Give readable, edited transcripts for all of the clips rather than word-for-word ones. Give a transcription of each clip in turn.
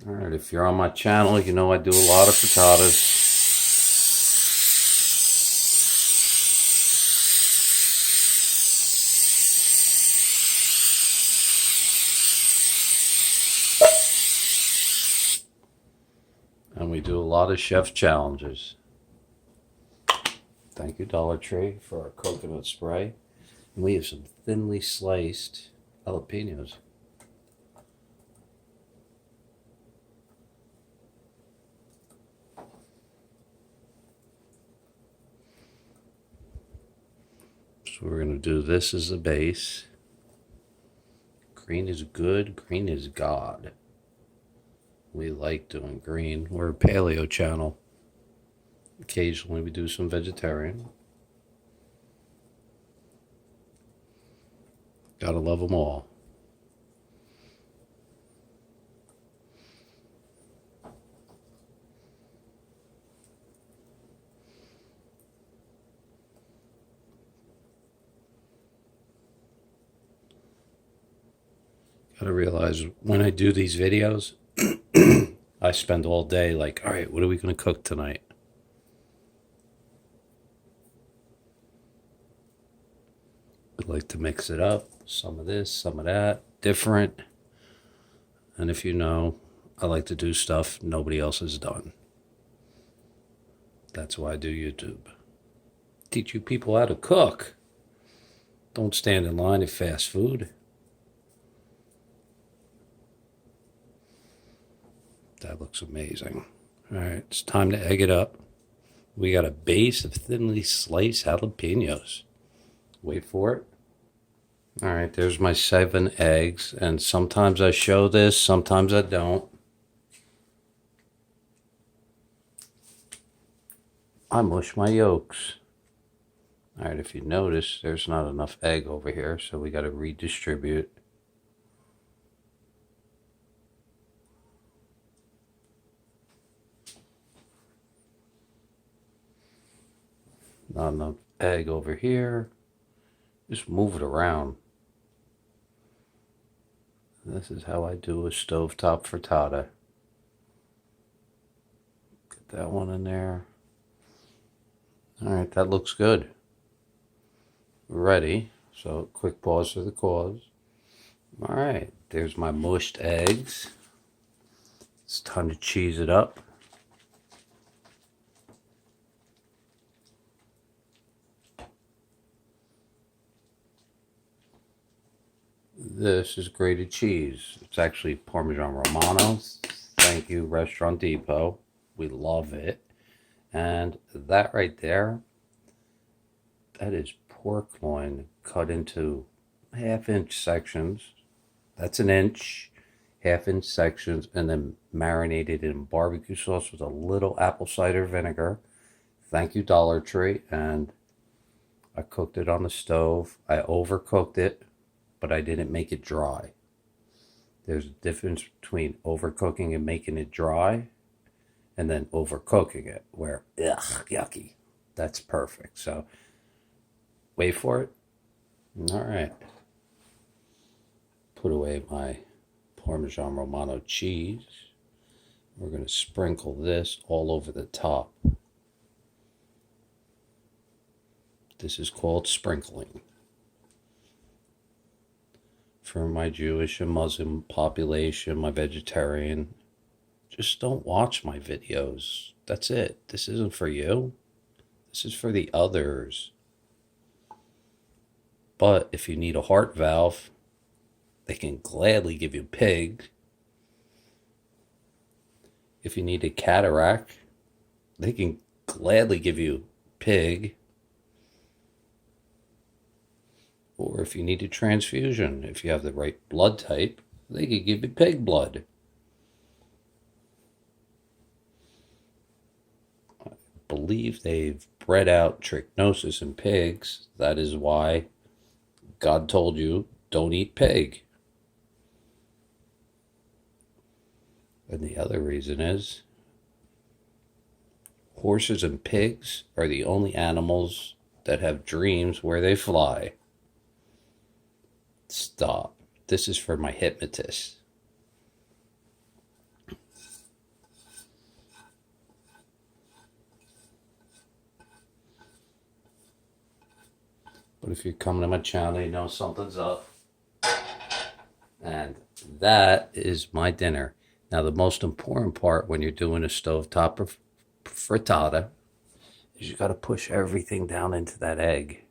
Alright, if you're on my channel, you know I do a lot of frittatas. And we do a lot of chef challenges. Thank you, Dollar Tree, for our coconut spray. And we have some thinly sliced jalapenos. So we're going to do this as a base. Green is good. Green is God. We like doing green. We're a paleo channel. Occasionally we do some vegetarian. Gotta love them all. Gotta realize when I do these videos, I spend all day like, all right, what are we going to cook tonight? I like to mix it up. Some of this, some of that, different. And if you know, I like to do stuff nobody else has done. That's why I do YouTube. Teach you people how to cook. Don't stand in line at fast food. That looks amazing. All right, it's time to egg it up. We got a base of thinly sliced jalapenos. Wait for it. All right, there's my 7 eggs. And sometimes I show this, sometimes I don't. I mush my yolks. All right, if you notice, there's not enough egg over here, so we got to redistribute. Not enough egg over here. Just move it around. This is how I do a stovetop frittata. Get that one in there. All right, that looks good. Ready. So quick pause for the cause. All right, there's my mushed eggs. It's time to cheese it up. This is grated cheese. It's actually Parmesan Romano. Thank you, Restaurant Depot. We love it. And that right there, that is pork loin cut into half-inch sections. That's an inch, half-inch sections, and then marinated in barbecue sauce with a little apple cider vinegar. Thank you, Dollar Tree. And I cooked it on the stove. I overcooked it, but I didn't make it dry. There's a difference between overcooking and making it dry and then overcooking it where, ugh, yucky. That's perfect. So wait for it. All right. Put away my Parmesan Romano cheese. We're going to sprinkle this all over the top. This is called sprinkling. For my Jewish and Muslim population, my vegetarian, just don't watch my videos. That's it. This isn't for you. This is for the others. But if you need a heart valve, they can gladly give you pig. If you need a cataract, they can gladly give you pig. Or if you need a transfusion, if you have the right blood type, they could give you pig blood. I believe they've bred out trichinosis in pigs. That is why God told you, don't eat pig. And the other reason is horses and pigs are the only animals that have dreams where they fly. Stop. This is for my hypnotist. But if you're coming to my channel, you know something's up. And that is my dinner. Now, the most important part when you're doing a stovetop frittata is you got to push everything down into that egg.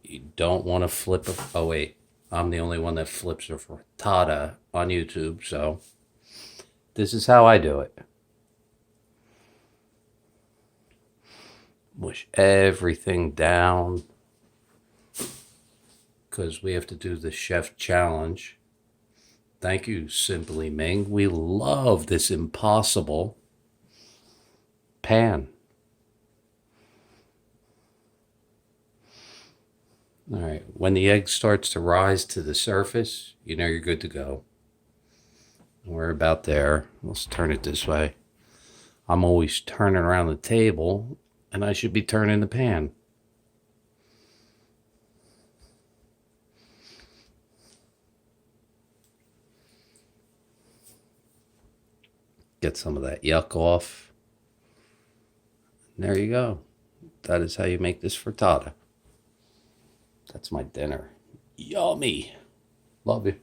You don't want to flip it. Oh, wait. I'm the only one that flips a frittata on YouTube, so this is how I do it. Mush everything down because we have to do the chef challenge. Thank you, Simply Ming. We love this impossible pan. All right, when the egg starts to rise to the surface, you know you're good to go. We're about there. Let's turn it this way. I'm always turning around the table, and I should be turning the pan. Get some of that yuck off. And there you go. That is how you make this frittata. That's my dinner. Yummy. Love you.